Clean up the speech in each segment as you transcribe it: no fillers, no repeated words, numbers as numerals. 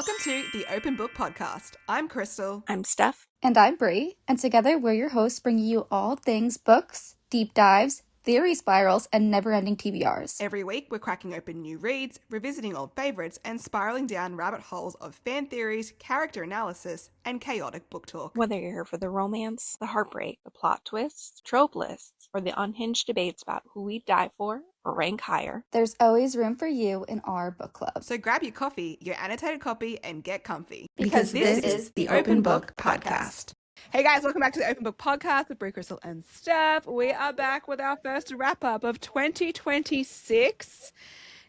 Welcome to the Open Book Podcast. I'm Crystal. I'm Steph. And I'm Brie, and together we're your hosts bringing you all things books, deep dives, theory spirals, and never-ending TBRs. Every week we're cracking open new reads, revisiting old favourites, and spiralling down rabbit holes of fan theories, character analysis, and chaotic book talk. Whether you're here for the romance, the heartbreak, the plot twists, trope lists, or the unhinged debates about who we'd die for or rank higher, there's always room for you in our book club. So grab your coffee, your annotated copy, and get comfy. Because this is the Open Book Podcast. Hey guys, welcome back to the Open Book Podcast with Brie, Crystal, and Steph. We are back with our first wrap-up of 2026.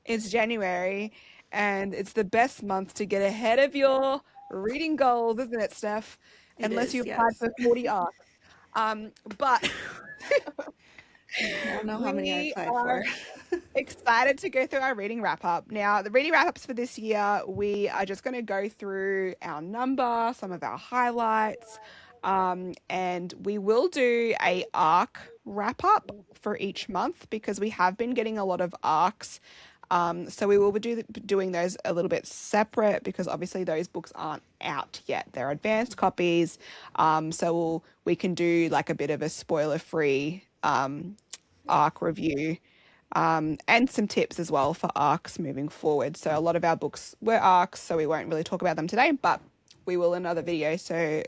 It's January, and it's the best month to get ahead of your reading goals, isn't it, Steph? Unless you applied for 40 arcs. But I don't know how many I applied for. Excited to go through our reading wrap-up. Now, the reading wrap-ups for this year, we are just going to go through our number, some of our highlights, and we will do a arc wrap-up for each month because we have been getting a lot of arcs. So we will be doing those a little bit separate because obviously those books aren't out yet. They're advanced copies. So we can do like a bit of a spoiler-free arc review and some tips as well for arcs moving forward. So a lot of our books were arcs, so we won't really talk about them today, but we will in another video. So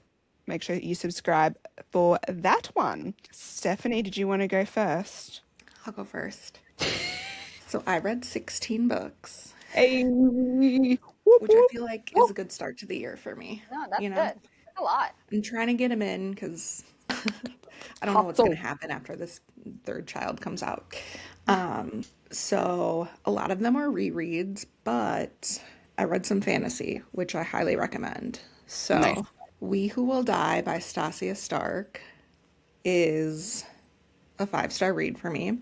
make sure you subscribe for that one. Stephanie, did you want to go first? I'll go first. So I read 16 books, Hey. which I feel like is a good start to the year for me. No, that's You know? good. That's a lot. I'm trying to get them in because I don't know what's going to happen after this third child comes out. So a lot of them are rereads, but I read some fantasy, which I highly recommend. So Nice. We Who Will Die by Stasia Stark is a 5-star read for me.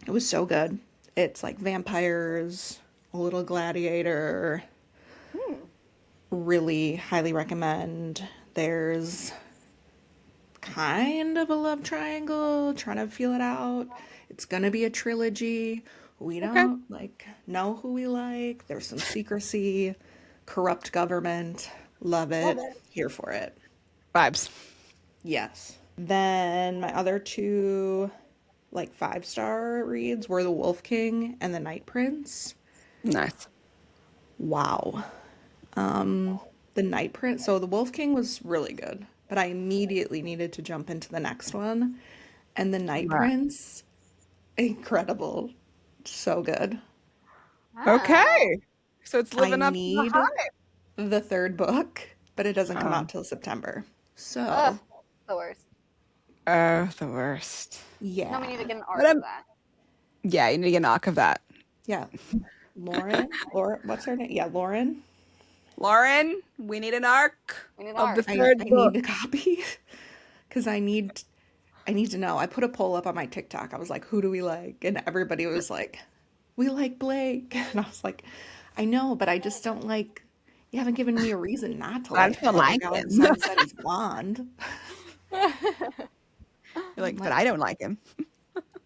It was so good. It's like vampires, a little gladiator. Really highly recommend. There's kind of a love triangle, trying to feel it out. It's gonna be a trilogy. We don't know who we like. There's some secrecy, corrupt government. Love it. Here for it. Vibes. Yes. Then my other two 5-star reads were The Wolf King and The Night Prince. Nice. Wow. The Night Prince. So The Wolf King was really good, but I immediately needed to jump into the next one. And The Night Prince, incredible. So good. Okay. So it's living I up to the need hype. the third book, but it doesn't come out till September. So, Ugh, the worst. Oh, the worst. yeah. No, we need to get an art But, of that. Yeah, you need to get an arc of that. Yeah. Lauren, what's her name? Yeah, Lauren. Lauren, we need an arc We need an of art. the I third book. need a copy because I need to know. I put a poll up on my TikTok. I was like, who do we like? And everybody was like, we like Blake. And I was like, I know, but I just don't like, you haven't given me a reason not to I like just don't him. like All of a him. sudden said he's blonde. You're like, but I don't like him.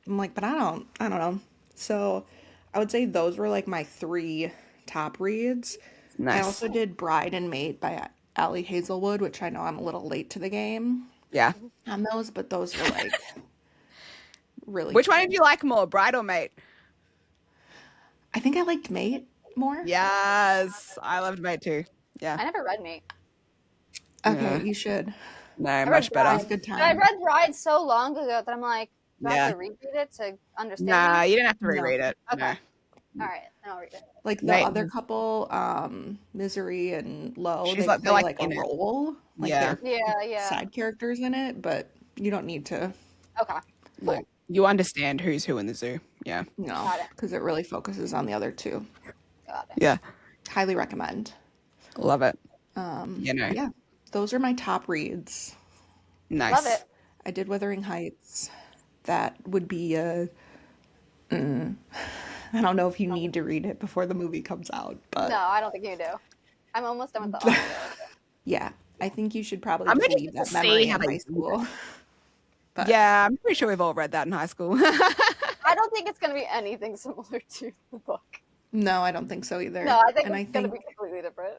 I'm like, but I don't know. So I would say those were like my 3 top reads. Nice. I also did Bride and Mate by Allie Hazelwood, which I know I'm a little late to the game Yeah. on those, but those were like really Which one good. did you like more, Bride or Mate? I think I liked Mate more. Yes, I loved Mate too. I Yeah. never read Mate. Okay, Yeah. you should. No, read much That was better. a good But I time. read Bride so long ago that I'm like, do I have Yeah. to reread it to understand Nah, it? you didn't have to No. reread it. Okay. No. All right, then I'll read it. Like the Mate. other couple, Misery and Low, She's they like- play they're like like a in it. role. Like Yeah. they're Yeah. side characters in it, but you don't need to. Okay. Like, you understand who's who in the zoo. Yeah. No, Got it. because it really focuses on the other two. Got it. Yeah. Highly recommend. Love it. Yeah, those are my top reads. Nice. Love it. I did Wuthering Heights. That would be a. I don't know if you need to read it before the movie comes out, but No, I don't think you do. I'm almost done with the audio. yeah, I think you should probably I'm just ready leave to that see memory how in they high do school. But Yeah, I'm pretty sure we've all read that in high school. I don't think it's going to be anything similar to the book. no, I don't think so either. No, I think and it's going to be completely different.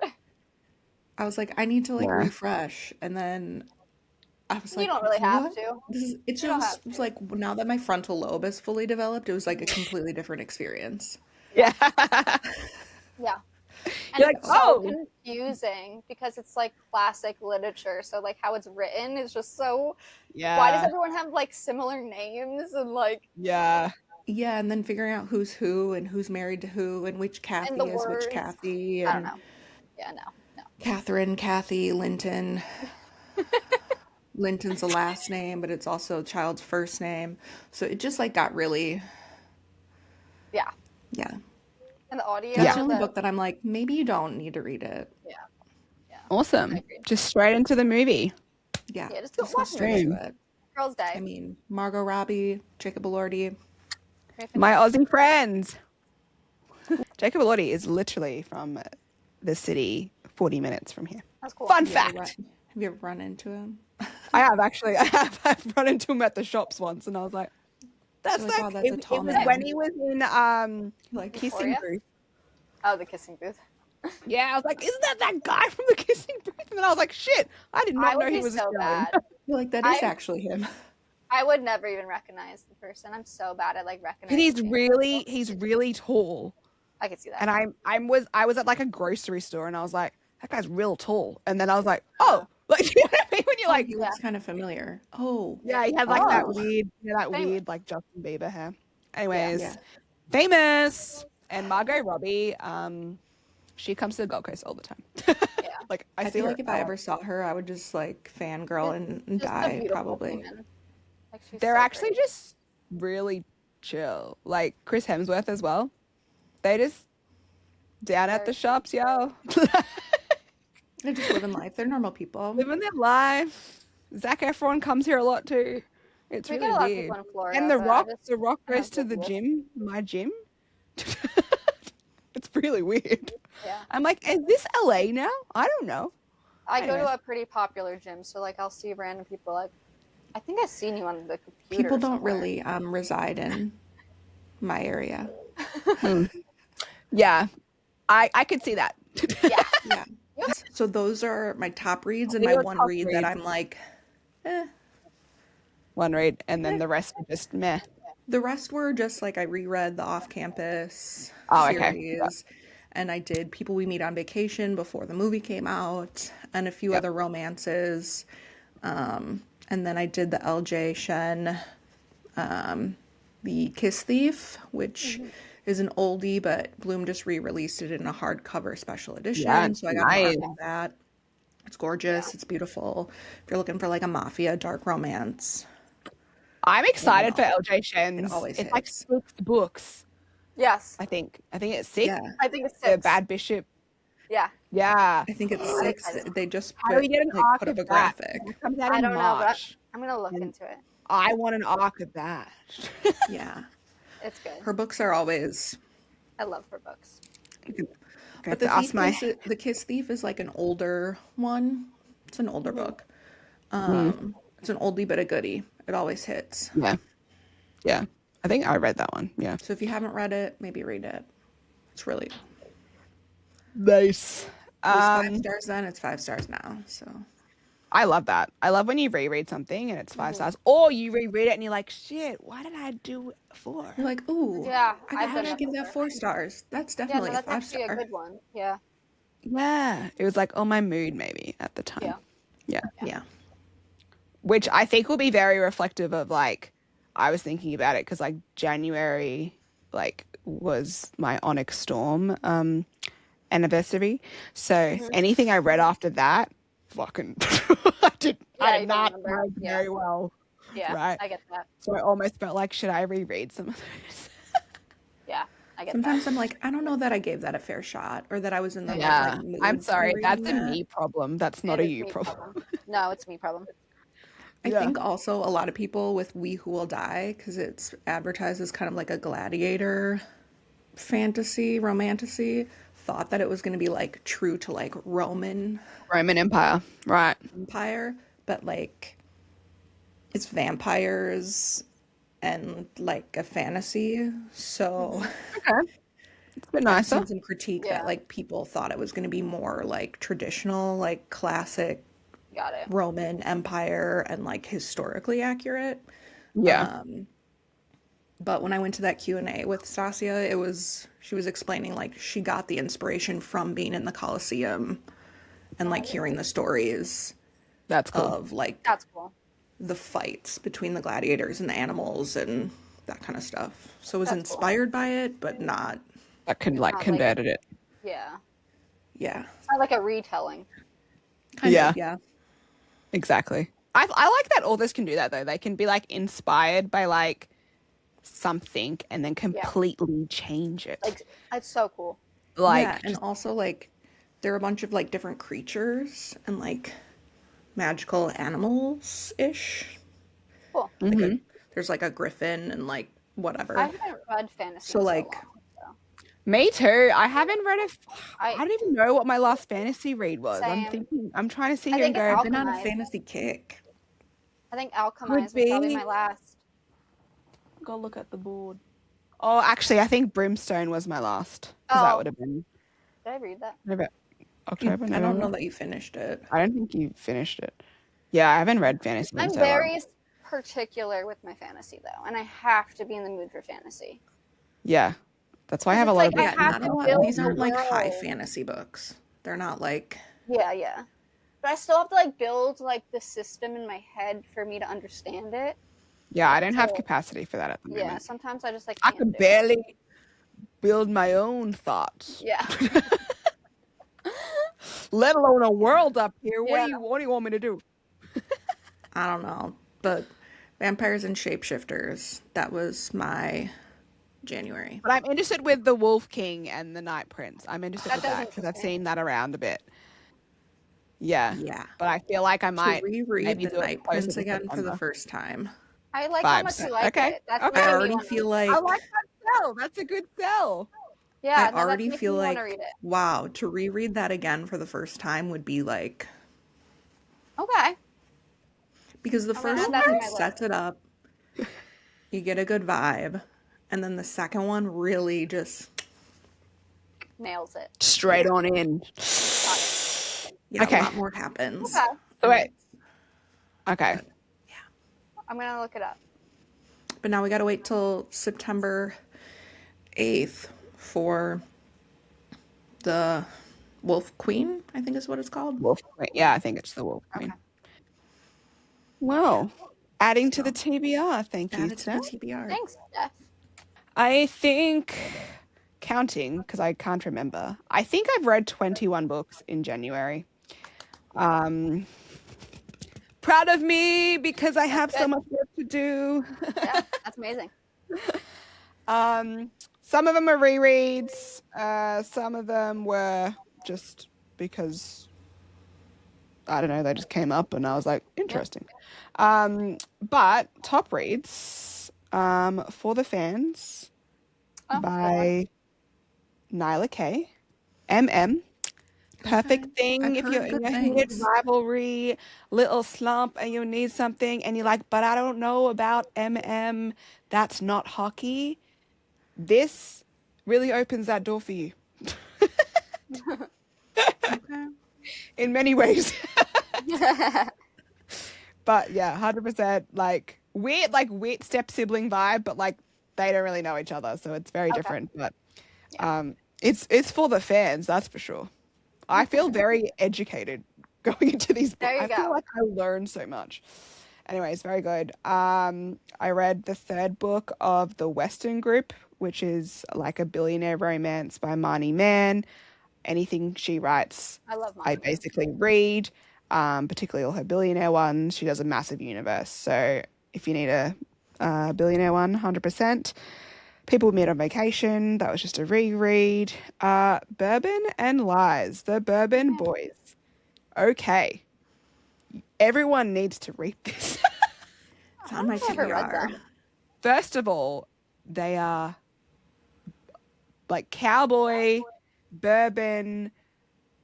I was like, I need to like refresh, and then I was You like, don't really have what? to. It You don't just have was to. like now that my frontal lobe is fully developed, it was like a completely different experience. Yeah. Yeah. And You're like, it's so oh, confusing because it's like classic literature. So like how it's written is just so why does yeah, everyone have like similar names and like yeah. Yeah, and then figuring out who's who and who's married to who and which and the Kathy is which words? Kathy I don't and know. Yeah, no. No. Catherine, Kathy, Linton. Linton's a last name, but it's also a child's first name. So it just like got really, Yeah. yeah. And the audio That's the Yeah. only the book that I'm like, maybe you don't need to read it. yeah. Yeah. I Awesome. agree. Just straight into the movie. Yeah, Yeah, just go just go watch the straight movie. into Stream. it. Girls' I Day. mean, Margot Robbie, Jacob Elordi. My Fantastic. Aussie friends. Jacob Elordi is literally from the city 40 minutes from here. That's cool. Fun Have you ever fact. have you ever run into him? I have actually. I've run into him at the shops once, and I was like, "That's You're like, wow, that." that's a It tall was when man. he was in You're like, Kissing Euphoria? Booth. Oh, the kissing booth. Yeah, I was like, "Isn't that guy from the Kissing Booth?" And then I was like, "Shit, I did I not know would he be was so Australian." bad. you're like, that is I actually him. I would never even recognize the person. I'm so bad at like And recognizing he's really tall. I could see that. And I was at like a grocery store, and I was like, "That guy's real tall." And then I was like, "Oh." Like, you know what I mean? When you're Oh, like, he looks kind of familiar. Oh, yeah, he had like Oh. that Famous. weird like Justin Bieber hair. Anyways, yeah. famous. And Margot Robbie, she comes to the Gold Coast all the time. Yeah. Like I see feel her like if I ever saw her, I would just like fangirl and Just a die beautiful probably. woman. Like she's they're so actually great. just really chill. Like Chris Hemsworth as well. They just down at the shops, yo. They're just living life. They're normal people. Living their life. Zac Efron comes here a lot too. It's We really get a lot of weird. people in Florida. And but I just The Rock I don't goes to the visit. gym, my gym. It's really weird. Yeah. I'm like, is this LA now? I don't know. I go Anyways. to a pretty popular gym, so like I'll see random people like I think I've seen you on the computer. People don't somewhere. really reside in my area. Yeah. I could see that. Yeah. Yeah. So those are my top reads and These my are one top read reads. that I'm like, eh. One read, and then the rest are just meh. The rest were just like I reread the Off-Campus series, and I did People We Meet on Vacation before the movie came out, and a few other romances. And then I did the L.J. Shen, The Kiss Thief, which is an oldie, but Bloom just re-released it in a hardcover special edition, Yeah, so I got nice. a copy of that. It's gorgeous. It's beautiful. If you're looking for like a mafia dark romance, I'm excited for know, LJ Shen's. always It's like hits. 6 books, Yes. I think. I think it's 6. Yeah, I think it's The 6. Bad Bishop. Yeah. Yeah. I think it's 6. They just How do we get an arc put up of a that? graphic. That comes out I in don't know, but March. I'm gonna look And into it. I want an arc of that. Yeah, It's good. her books are always. I love her books. But the Kiss Thief is like an older one. It's an older book. It's an oldie but a goodie. It always hits. Yeah. Yeah. I think I read that one. Yeah. So if you haven't read it, maybe read it. It's really Nice. it was 5 stars then. It's 5 stars now. So I love that. I love when you reread something and it's 5 stars, or you reread it and you're like, shit, why did I do 4? you're like, ooh, Yeah, I I've had done to that give that before. 4 stars. That's Yeah, definitely no, a that's 5 actually star. a good one. Yeah. Yeah. It was like on my mood maybe at the time. Yeah. Yeah. Which I think will be very reflective of like, I was thinking about it because like January like was my Onyx Storm anniversary. So anything I read after that, fucking I did you not remember. know very well. Yeah. Right. I get that. So I almost felt like, should I reread some of those? Yeah. I get Sometimes that. I'm like, I don't know that I gave that a fair shot or that I was in the Yeah. right mood I'm to be sorry. That's reading a that. me problem. That's not It a is you me problem. No, it's me problem. I Yeah. think also a lot of people with We Who Will Die, because it's advertised as kind of like a gladiator fantasy, romantasy, thought that it was going to be like true to like Roman Roman Empire. Right. Empire, but like it's vampires and like a fantasy. So Okay. It's a bit I've nicer. seen some critique that Yeah. like people thought it was going to be more like traditional, like classic Got it. Roman Empire and like historically accurate. Yeah, But when I went to that Q&A with Stasia, she was explaining like she got the inspiration from being in the Colosseum and like hearing the stories that's cool. of like That's cool. the fights between the gladiators and the animals and that kind of stuff. So it was That's cool. inspired by it, but not, That could It's like not like- converted it. Yeah. yeah, It's not like a retelling. kind Yeah. of, yeah. Exactly. I like that authors can do that though. They can be like inspired by like something and then completely change it. Like, it's so cool. Like Yeah, and also like there are a bunch of like different creatures and like magical animals ish. Cool. mhm. There's like a griffin and like whatever. I haven't read fantasy So, in like- so long. Me too. I haven't read I I- don't even know what my last fantasy read was. Same. I'm trying to sit I here and think it's go, I've been on a Alchemized. fantasy kick. I think Alchemized was probably be. my last. go look at the board. Oh, actually, I think Brimstone was my last. Because that Oh. would have been Did I read that? October, I don't November. know that you finished it. I don't think you finished it. Yeah, I haven't read fantasy in I'm so long. very particular with my fantasy though, and I have to be in the mood for fantasy. Yeah. That's why I have a It's lot like of I books. Yeah, have not to a lot. build These the aren't like high world. fantasy books. They're not like Yeah. But I still have to like build like the system in my head for me to understand it. Yeah, I don't have So- capacity for that at the moment. Yeah, sometimes I just like I can't could do it. barely build my own thoughts. Yeah. Let alone a world up here. Yeah. What do you want me to do? I don't know, but vampires and shapeshifters. That was my January. But I'm interested with the Wolf King and the Night Prince. I'm interested That with does that because I've interest me. seen that around a bit. Yeah. Yeah. But I feel like I might To reread maybe The do it Night closer Prince to again for the September. first time. I like how much Vibes. you like Okay. it. That's Okay. I making me already wanna feel read it. like I like that sell. That's a good sell. Yeah, I no, that's already making feel me like wanna read it. wow, to reread that again for the first time would be like Okay. because the I'm gonna first add that to one my list. sets it up. You get a good vibe, and then the second one really just Nails it. Straight on in. Okay. a lot more happens. Okay. Oh, wait. Okay. I'm gonna look it up. But now we gotta wait till September 8th for the Wolf Queen, I think is what it's called. Wolf Queen. Yeah, I think it's the Wolf Queen. Well, adding to the TBR. Thank you, Added to the Steph. TBR. Thanks, Steph. I think, counting, because I can't remember, I think I've read 21 books in January. Proud of me because I have so good. much work to do. Yeah, that's amazing. Some of them are rereads. Some of them were just because, I don't know, they just came up and I was like, interesting. But top reads, For the Fans Oh, good one. by Nyla K. MM. Perfect thing I've if you're heard in good a heated things. rivalry, little slump, and you need something, and you're like, but I don't know about MM. That's not hockey. This really opens that door for you Okay. in many ways. But yeah, 100% like weird step sibling vibe, but like they don't really know each other, so it's very different. But it's for the fans, that's for sure. I feel very educated going into these books. There you I feel go. like I learned so much. Anyways, very good. I read the third book of the Western Group, which is like a billionaire romance by Marnie Mann. Anything she writes, I love I mine. basically read, particularly all her billionaire ones. She does a massive universe. So if you need a billionaire one, 100%. People Meet on Vacation, that was just a reread. Bourbon and Lies, the Bourbon Boys. Okay. Everyone needs to read this. It's on my I've never read TBR. them. First of all, they are like cowboy, bourbon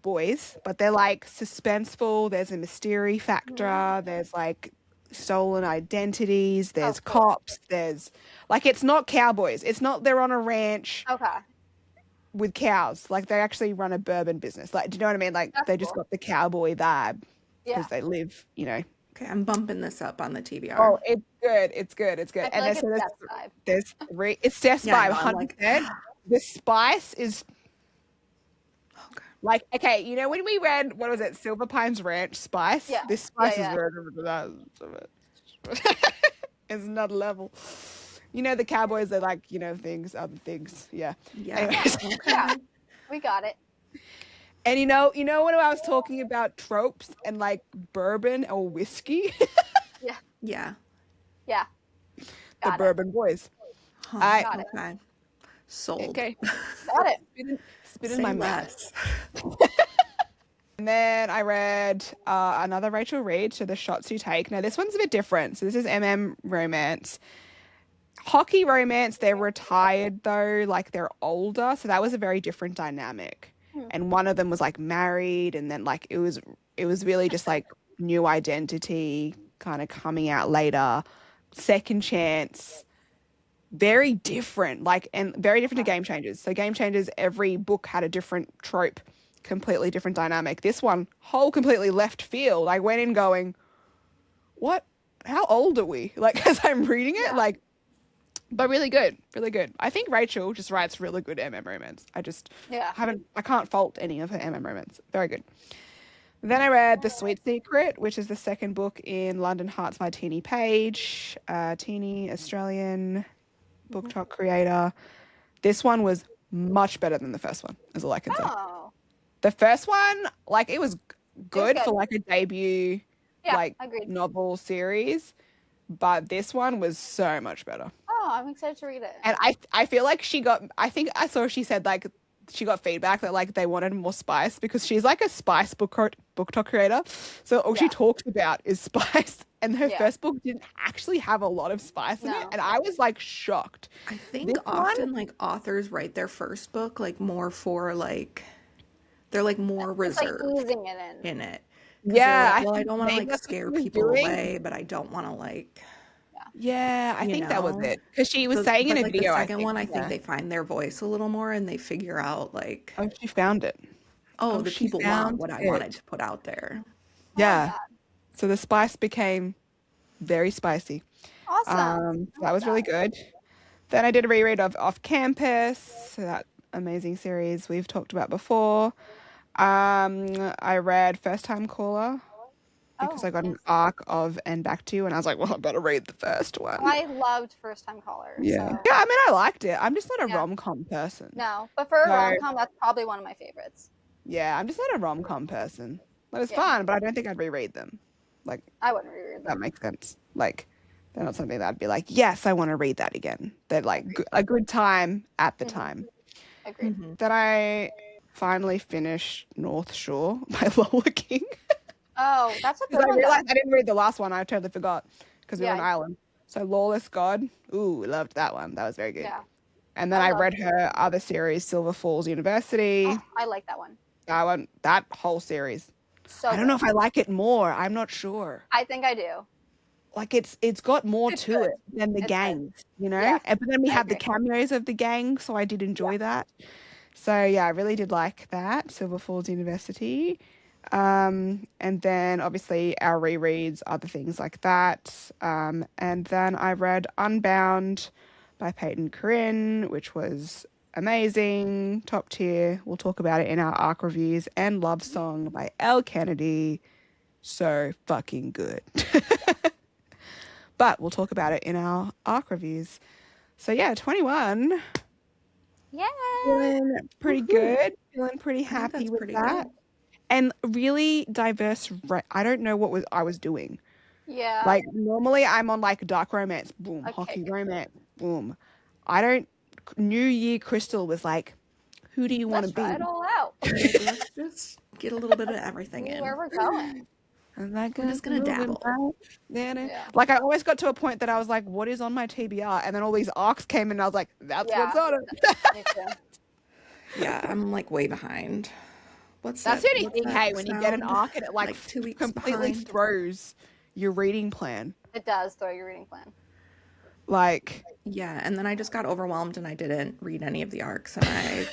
boys, but they're like suspenseful. There's a mystery factor. There's like stolen identities. There's cool. cops. There's like, it's not cowboys. It's not they're on a ranch. Okay. with cows. Like they actually run a bourbon business. Like, do you know what I mean? Like That's they just cool. got the cowboy vibe Yeah. because they live, you know. Okay, I'm bumping this up on the TBR. Oh, it's good. It's good. It's good. I feel And like there's, it's so Steph's vibe. there's three. It's Steph's Yeah, I vibe, know. I'm like, 100%. The spice is okay. like, okay, you know when we read, what was it, Silver Pines Ranch spice? Yeah. This spice Yeah, is very different to that. It's another level. You know the cowboys, they like, you know, things, other things. Yeah. Yeah. Anyways. Okay. Yeah. We got it. And you know when I was talking about tropes and like bourbon or whiskey, Yeah. Yeah. the Got it. bourbon boys. Huh. Got it. Okay. Sold. Okay. Got it. Spit in Say my mouth. less. And then I read another Rachel Reid, so The Shots You Take. Now, this one's a bit different. So this is romance. Hockey romance, they're retired though, like they're older. So that was a very different dynamic. And one of them was like married, and then like it was really just like new identity kind of coming out later. Second chance. Very different, like, and very different to Game Changers. So Game Changers, every book had a different trope, completely different dynamic. This one, whole completely left field. I went in going, what? How old are we? Like, as I'm reading it, like, but really good, really good. I think Rachel just writes really good romance. I just I can't fault any of her romance. Very good. Then I read The Sweet Secret, which is the second book in London Hearts by Teeny Page. Teeny, Australian book talk creator. This one was much better than the first one, is all I can say. Oh. The first one, like, it was good for like a debut agreed. novel series, but this one was so much better. Oh, I'm excited to read it. And I feel like she said like she got feedback that like they wanted more spice because she's like a spice book talk creator. So all she talks about is spice. And her first book didn't actually have a lot of spice in it. And I was like shocked. I think often like authors write their first book like more for like they're like more reserved like easing it in it. Yeah. Like, well, I don't want to like scare people away, but I don't want to like yeah, I think that was it. Because she was saying in a like video, the second one, I think they find their voice a little more and they figure out like, oh, she found it. Oh, the people want what I wanted to put out there. Yeah. So the spice became very spicy. Awesome. That was really good. Then I did a reread of Off Campus, that amazing series we've talked about before. I read First Time Caller because I got an arc of And Back to You, and I was like, well, I better read the first one. I loved First Time Caller. Yeah. So. Yeah, I mean, I liked it. I'm just not a rom-com person. No, but for a rom-com, that's probably one of my favorites. Yeah, I'm just not a rom-com person. Like, it's fun, but I don't think I'd reread them. Like, I wouldn't reread them. That makes sense. Like, they're not something that I'd be like, yes, I want to read that again. They're like a good time at the time. Agreed. Then I finally finished North Shore by Lola King. Oh, that's a good one. I realized I didn't read the last one. I totally forgot because we were on Island. So Lawless God. Ooh, loved that one. That was very good. Yeah. And then I read her other series, Silver Falls University. Oh, I like that one. That whole series. So I don't know if I like it more. I'm not sure. I think I do. Like it's got more to it than the gangs, you know? Yeah, but then we have the cameos of the gang, so I did enjoy that. So yeah, I really did like that, Silver Falls University. And then obviously our rereads, other things like that. And then I read Unbound by Peyton Corinne, which was amazing, top tier. We'll talk about it in our ARC reviews. And Love Song by Elle Kennedy. So fucking good. But we'll talk about it in our ARC reviews. So yeah, 21. Yeah. Feeling pretty good. Feeling pretty happy with that. Good. And really diverse. I don't know what I was doing. Yeah. Like normally I'm on like dark romance, boom, hockey romance, boom. New Year Crystal was like, who do you want to be? Let's try it all out. Let's just get a little bit of everything in. Where we're going. I'm like, we're just gonna dabble. Yeah. Like I always got to a point that I was like, what is on my TBR? And then all these arcs came in and I was like, that's what's on it. Yeah, I'm like way behind. That's the only thing, hey, when you get an arc and it like 2 weeks completely throws your reading plan. It does throw your reading plan. Like, yeah, and then I just got overwhelmed and I didn't read any of the arcs and I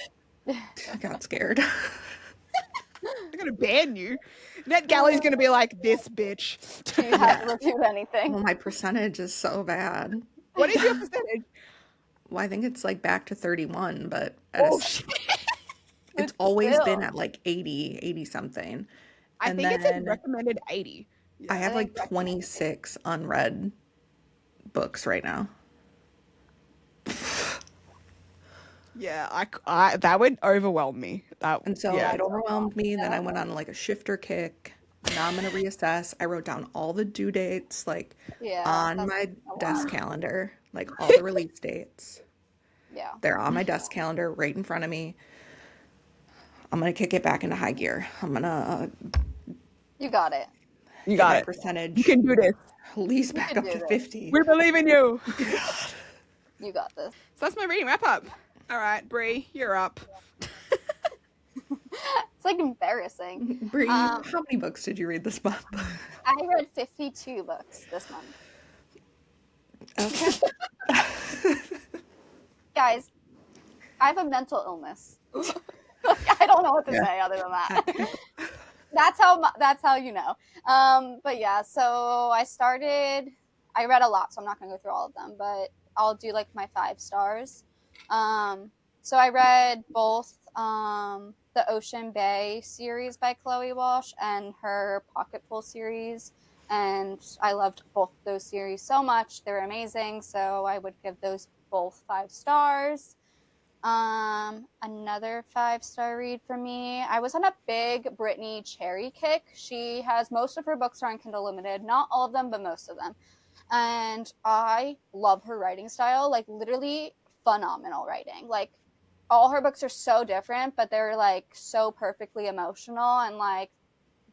I got scared. I'm gonna ban you. NetGalley's gonna be like, this bitch. You haven't reviewed anything. Well, my percentage is so bad. What is your percentage? Well, I think it's like back to 31, but Oh shit. it's But always been still. at like 80 something. I And think it's a then recommended 80. I Yeah. have think like 26 unread books right now. Yeah, that would overwhelm me. And so Yeah. it overwhelmed me. Then I Yeah. went on like a shifter kick. Now I'm gonna reassess. I wrote down all the due dates, like Yeah, on that's my a lot. desk calendar, like all the release dates. Yeah. They're on my desk calendar right in front of me. I'm gonna kick it back into high gear. I'm gonna You got it. You get got my it. You percentage can do this. at least You back can up do to this. 50. We believe in you. You got this. So that's my reading wrap up. All right, Bree, you're up. It's like embarrassing. Bree, Um, how many books did you read this month? I read 52 books this month. Okay. Guys, I have a mental illness. I don't know what to Yeah. say other than that. That's how you know. But yeah, so I read a lot, so I'm not gonna go through all of them, but I'll do like my 5 stars. So I read both the Ocean Bay series by Chloe Walsh and her Pocketful series, and I loved both those series so much. They were amazing, so I would give those both 5 stars. Another 5-star read for me. I was on a big Brittany Cherry kick. She has most of her books are on Kindle Limited, not all of them, but most of them. And I love her writing style, like literally phenomenal writing. Like all her books are so different, but they're like so perfectly emotional, and like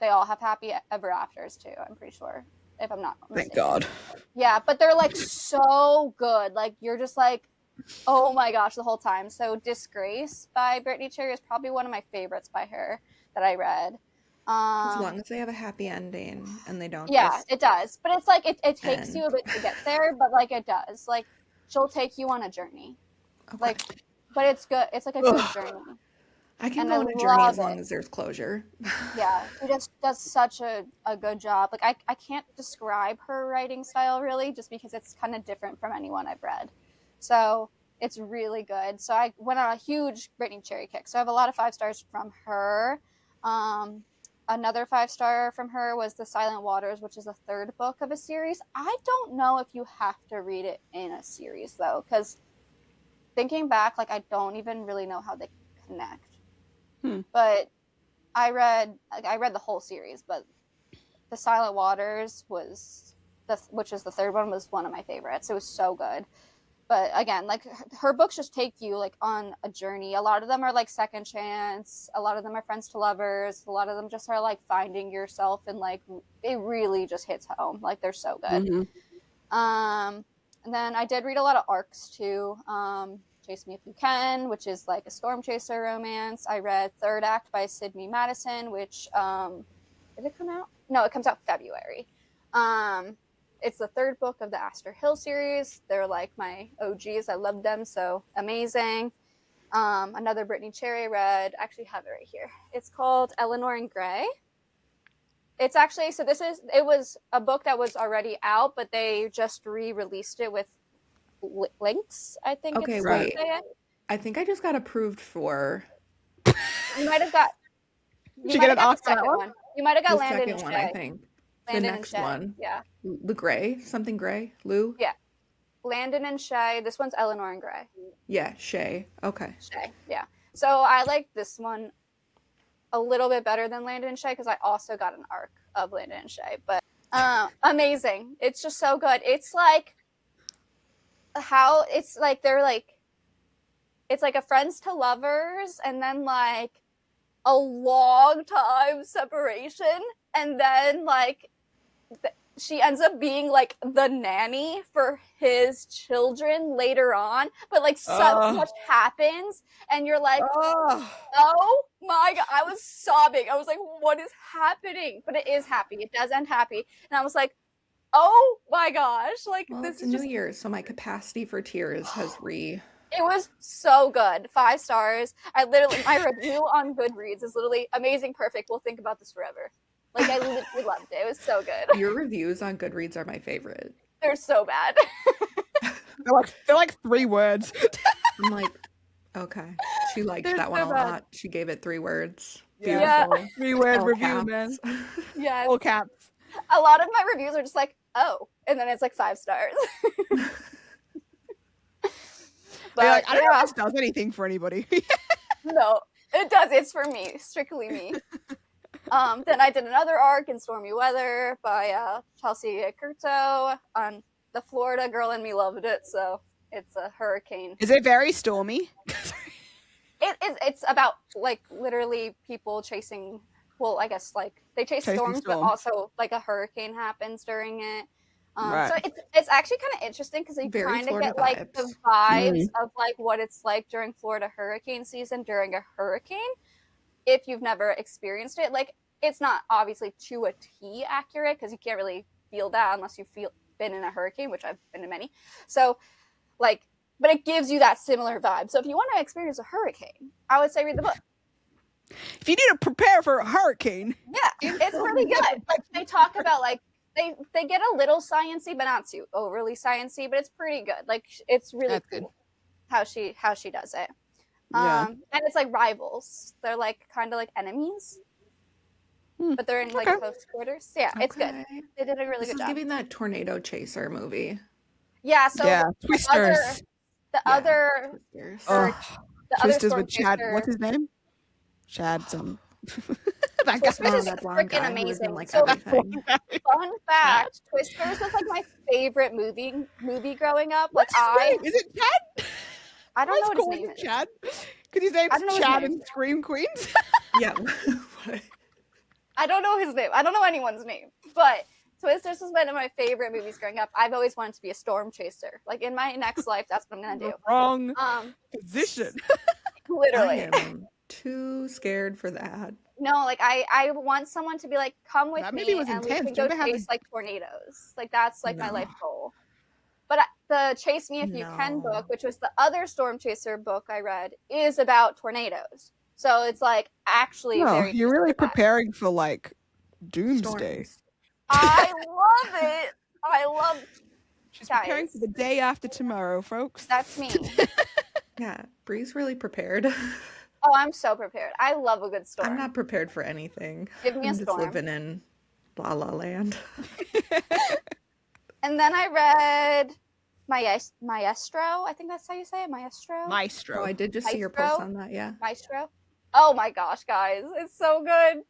they all have happy ever afters too, I'm pretty sure, if I'm not mistaken. Thank God. Yeah, but they're like so good. Like you're just like, oh my gosh, the whole time. So Disgrace by Brittany Cherry is probably one of my favorites by her that I read. As long as they have a happy ending and they don't Yeah, just it does. But it's like it takes end. you a bit to get there, but like it does. Like she'll take you on a journey. Okay. Like but it's good. It's like a good journey. I can And go I on a journey as love long it. as there's closure. Yeah, she just does such a good job. Like I can't describe her writing style really, just because it's kind of different from anyone I've read. So it's really good. So I went on a huge Brittany Cherry kick. So I have a lot of 5 stars from her. Another 5-star from her was The Silent Waters, which is the 3rd book of a series. I don't know if you have to read it in a series though, because thinking back, like I don't even really know how they connect. But I read the whole series, but The Silent Waters which is the 3rd one, was one of my favorites. It was so good. But again, like her books just take you like on a journey. A lot of them are like second chance. A lot of them are friends to lovers. A lot of them just are like finding yourself, and like it really just hits home. Like they're so good. And then I did read a lot of arcs too. Chase Me If You Can, which is like a storm chaser romance. I read Third Act by Sydney Madison, which did it come out? No, it comes out February. It's the 3rd book of the Aster Hill series. They're like my OGs. I love them, so amazing. Another Brittany Cherry read, I actually have it right here. It's called Eleanor and Gray. It's actually, so it was a book that was already out, but they just re-released it with links, I think Okay, it's wait. right. I think I just got approved for You might have got Did you get an the Oscar for that second one? one. You might have got the Landon second and one, I Shay. think. The Landon and next Shay. one. Yeah. The Gray? Something Gray? Lou? Yeah. Landon and Shay. This one's Eleanor and Gray. Yeah, Shay. Okay. Shay. Yeah. So I like this one a little bit better than Landon and Shay because I also got an arc of Landon and Shay. But amazing. It's just so good. It's like they're like, it's like a friends to lovers, and then like a long time separation, and then like she ends up being like the nanny for his children later on, but like so much happens, and you're like, oh my god, I was sobbing. I was like, what is happening? But it is happy. It does end happy, and I was like, oh my gosh, like Well, this it's is New just Year's, so my capacity for tears has It was so good. 5 stars. My review on Goodreads is literally amazing, perfect. We'll think about this forever. Like, I literally loved it. It was so good. Your reviews on Goodreads are my favorite. They're so bad. They're like 3 words. I'm like, okay. She liked They're that one so a bad. lot. She gave it 3 words. Yeah. Beautiful. 3-word All review, caps. man. Yes. All caps. A lot of my reviews are just like, oh, and then it's like 5 stars. But like, I don't know yeah. if this does anything for anybody. No, it does. It's for me, strictly me. Then I did another arc in Stormy Weather by Chelsea Curto. The Florida girl in me loved it, so it's a hurricane. Is it very stormy? It's about like literally people chasing. Well, I guess like they chase Chasing storms, but storms. also like a hurricane happens during it. Right. So it's actually kind of interesting because you Very kind of Florida get like the vibes of like what it's like during Florida hurricane season during a hurricane. If you've never experienced it, like it's not obviously to a T accurate because you can't really feel that unless you've been in a hurricane, which I've been in many. So like, but it gives you that similar vibe. So if you want to experience a hurricane, I would say read the book. If you need to prepare for a hurricane. Yeah, it's really good. Like they talk about like they get a little sciencey, but not too overly sciencey, but it's pretty good. Like it's really That's cool how she does it. Yeah. And it's like rivals. They're like kind of like enemies. But they're in like close quarters. Yeah, it's good. Okay. They did a really This good is job. giving that Tornado Chaser movie. Yeah, so Yeah. the Twisters. other Twisters. the other Twisters storm with Chad. chaser- What's his name? Chad some. That guy. Twisters is that blonde freaking guy who was in amazing. like So everything. fun fact, Twisters was like my favorite movie growing up. Like Is it Chad? I don't know what his calling name him is. Chad. Because his name's I don't know his Chad name. in Scream Queens. Yeah. I don't know his name. I don't know anyone's name. But Twisters was one of my favorite movies growing up. I've always wanted to be a storm chaser. Like in my next life, that's what I'm gonna do. Wrong position. Literally. I am too scared for that. No, like I want someone to be like, come with That me movie was and intense. we can Do you go ever have chase like tornadoes. Like that's like my life goal. But the Chase Me If You Can book, which was the other storm chaser book I read, is about tornadoes. So it's like actually very. You're really preparing for like doomsday. Storms. I love it. I love. She's preparing Guys. for the day after tomorrow, folks. That's me. Yeah, Bree's really prepared. Oh, I'm so prepared. I love a good storm. I'm not prepared for anything. Give me a I'm just storm. living in La La Land. And then I read Maestro. I think that's how you say it. Maestro. Maestro. Oh, I did just see your post on that. Yeah. Maestro. Oh my gosh, guys, it's so good.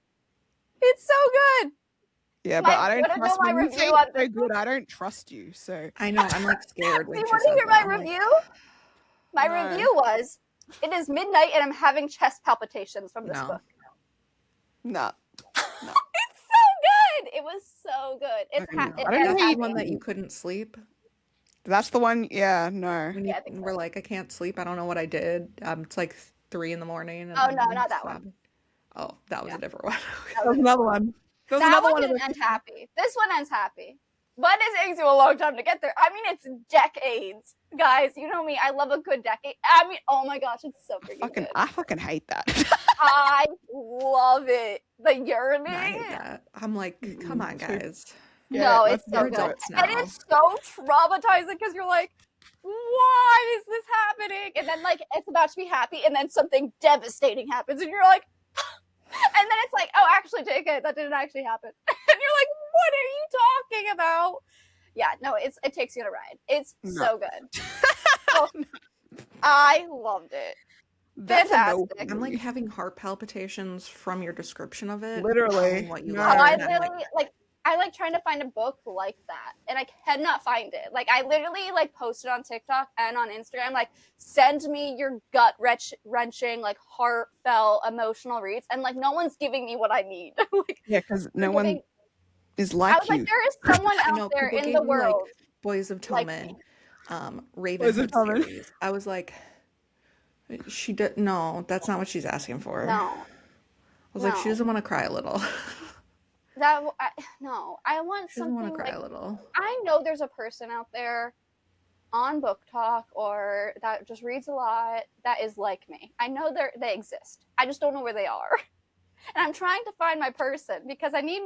It's so good. Yeah, but I don't trust my when you say review on- it's so good. I don't trust you. So I know. I'm like scared. Do you want to hear my review? My review was, it is midnight and I'm having chest palpitations from this book. No. It's so good. It was so good. It's That's the one that you couldn't sleep. That's the one. Yeah, no. When you were like, I can't sleep. I don't know what I did. It's like 3 a.m. And oh no, not that one. Oh, that was a different one. That was another one. That one didn't end happy. This one ends happy. But it takes you a long time to get there. I mean, it's decades. Guys, you know me. I love a good decade. I mean, oh my gosh, it's so freaking good. I fucking hate that. I love it. The yearning. I hate that. I'm like, come on, guys. No, it's so good. And it's so traumatizing because you're like, why is this happening? And then like it's about to be happy, and then something devastating happens, and you're like, and then it's like, oh, actually, JK, that didn't actually happen. And you're like, what are you talking about? Yeah, no, it takes you on a ride. It's so good. So, I loved it. Fantastic. I'm like having heart palpitations from your description of it. Literally. What you I literally I like trying to find a book like that, and I cannot find it. Like I literally like posted on TikTok and on Instagram, like send me your gut wrenching, like heartfelt, emotional reads, and like no one's giving me what I need. Like, yeah, because no one is like you. I was like, there is someone out there in the world. Like Boys of Tillman, Raven Boys of Tillman series. I was like, no, that's not what she's asking for. No. I was like, she doesn't want to cry a little. I want She doesn't something want to cry like, a little. I know there's a person out there on Book Talk or that just reads a lot that is like me. I know they exist. I just don't know where they are. And I'm trying to find my person because I need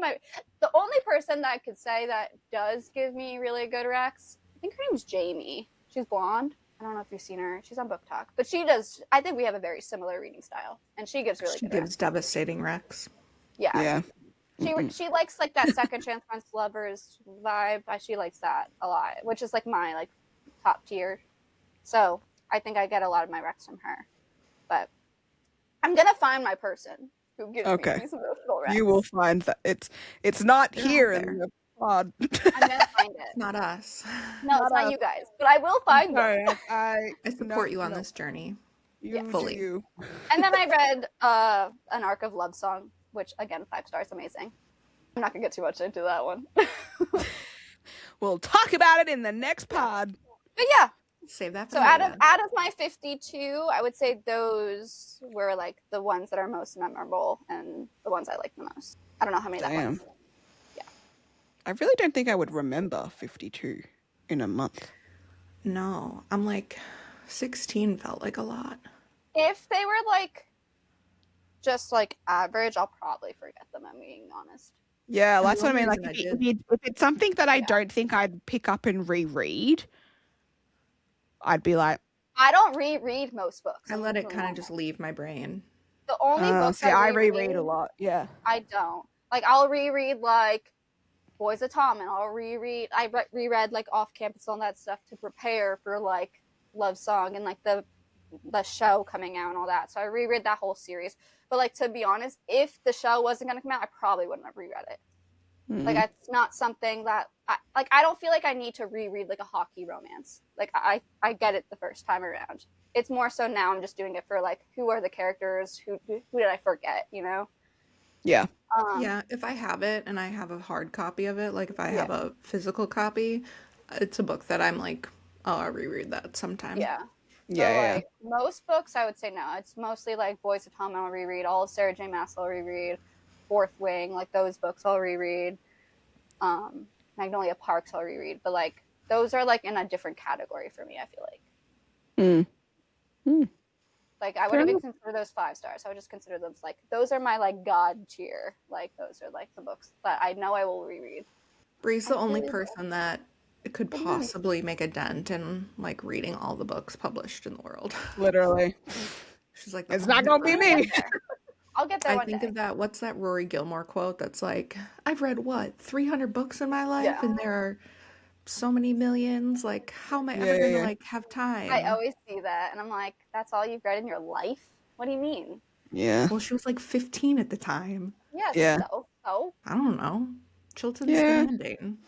the only person that I could say that does give me really good recs, I think her name's Jamie. She's blonde. I don't know if you've seen her. She's on Book Talk. But she does, I think we have a very similar reading style. And she gives really good gives recs. devastating recs. Yeah. She likes like that second chance runs lovers vibe. She likes that a lot, which is like my like top tier. So I think I get a lot of my recs from her. But I'm gonna find my person who gives me these emotional recs. You will find that it's not here in the pod. I'm gonna find it. It's not us. No, it's not you guys, but I will find them. I support you on this journey. Fully. You. And then I read an Arc of Love Song, which again 5 stars, amazing. I'm not gonna get too much into that one. We'll talk about it in the next pod. But yeah, save that. So out of my 52, I would say those were like the ones that are most memorable and the ones I like the most. I don't know how many that was. Yeah. I really don't think I would remember 52 in a month. No, I'm like 16 felt like a lot. If they were like just like average, I'll probably forget them, I'm being honest. Yeah, that's what I mean. Like if it's something that I don't think I'd pick up and reread, I'd be like, I don't reread most books. I let it kind of just leave my brain. The only books I reread a lot. Yeah, I don't like. I'll reread like Boys of Tom, and I'll reread. I reread like Off Campus and all that stuff to prepare for like Love Song and like the show coming out and all that. So I reread that whole series. But like, to be honest, if the show wasn't gonna come out, I probably wouldn't have reread it. Mm-hmm. Like, it's not something that I don't feel like I need to reread like a hockey romance. Like I get it the first time around. It's more so now I'm just doing it for like, who are the characters? Who did I forget? You know? Yeah. Yeah. If I have it and I have a hard copy of it, like if I have a physical copy, it's a book that I'm like, oh, I'll reread that sometime. Yeah. So, like, most books, I would say no. It's mostly like Boys of Tom I'll reread. All of Sarah J. Maas I'll reread. Fourth Wing, like those books I'll reread. Magnolia Parks I'll reread. But like those are like in a different category for me, I feel like. Like I wouldn't even consider those 5 stars. I would just consider them like those are my like god tier. Like those are like the books that I know I will reread. Bree's the only person that could possibly make a dent in like reading all the books published in the world. Literally. She's like, it's not gonna be me. I'll get there one day. I think of that, what's that Rory Gilmore quote that's like, I've read 300 books in my life and there are so many millions, like how am I ever gonna like have time? I always see that and I'm like, that's all you've read in your life? What do you mean? Yeah. Well, she was like 15 at the time. Yeah. So I don't know. Chilton's Landing.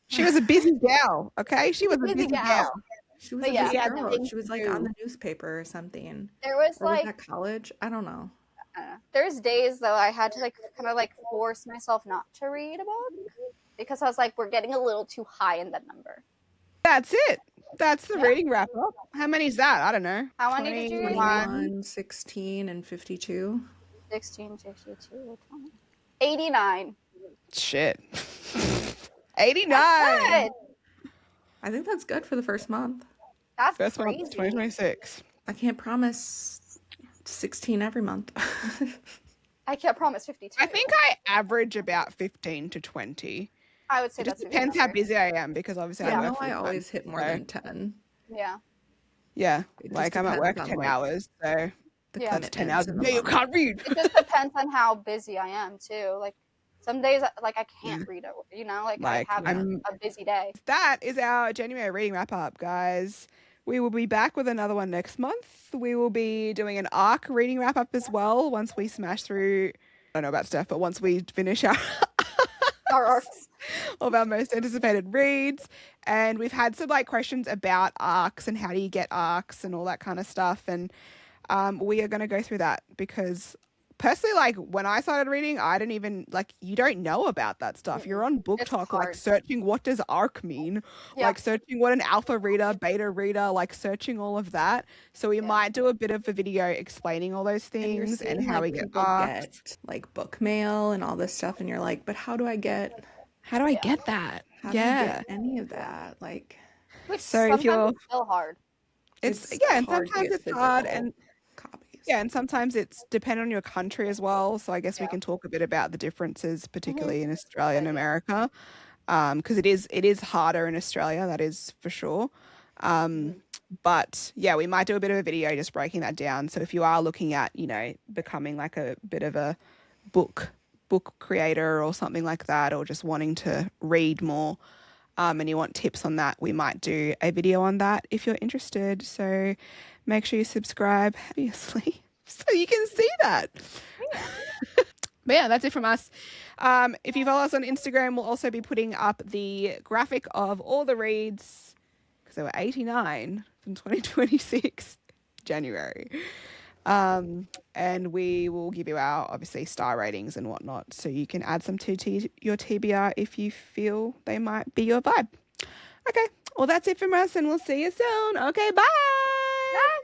She was a busy gal, okay? She was a busy gal. She was a busy girl. She was like on the newspaper or something. There was or like was that college. I don't know. There's days though I had to like kind of like force myself not to read a book because I was like, we're getting a little too high in that number. That's it. That's the reading wrap up. How many is that? I don't know. How many did you read? 21, 16, and 52. 16, 52, 20. 89. Shit. 89. That's good. I think that's good for the first month. That's first crazy. month, 2026. I can't promise 16 every month. I can't promise 52. I think I average about 15 to 20. I would say it just depends how busy I am because obviously I always hit more than 10. Yeah. Yeah. Like I'm at work 10 hours, so that's 10 hours. No, you can't read. It just depends on how busy I am too. Like some days like I can't read it, you know, like I have a busy day. That is our January reading wrap up, guys. We will be back with another one next month. We will be doing an ARC reading wrap up as well once we smash through, I don't know about Steph, but once we finish our arcs of our most anticipated reads. And we've had some like questions about arcs and how do you get arcs and all that kind of stuff. And we are going to go through that because personally, like when I started reading, I didn't even like, you don't know about that stuff. You're on Book Talk, like searching what does arc mean, like searching what an alpha reader, beta reader, like searching all of that. So we might do a bit of a video explaining all those things and how we get arcs, like book mail and all this stuff. And you're like, but how do I get that? How do I get any of that? Like, Which So if sometimes you're, it's still hard. it's It's yeah, and hard to sometimes get it's hard, physical and copies. yeah, and sometimes it's dependent on your country as well. So I guess we Yeah. can talk a bit about the differences, Mm-hmm. particularly in Australia Good and idea. America, because it is harder in Australia, that is for sure. Mm-hmm. But yeah, we might do a bit of a video just breaking that down. So if you are looking at, becoming like a bit of a book creator or something like that, or just wanting to read more, and you want tips on that, we might do a video on that if you're interested. So make sure you subscribe, obviously, so you can see that. Yeah. But yeah, that's it from us. If you follow us on Instagram, we'll also be putting up the graphic of all the reads, because there were 89 from 2026 January. And we will give you our, obviously, star ratings and whatnot, so you can add some to your TBR if you feel they might be your vibe. Okay, well, that's it from us, and we'll see you soon. Okay, bye. Bye.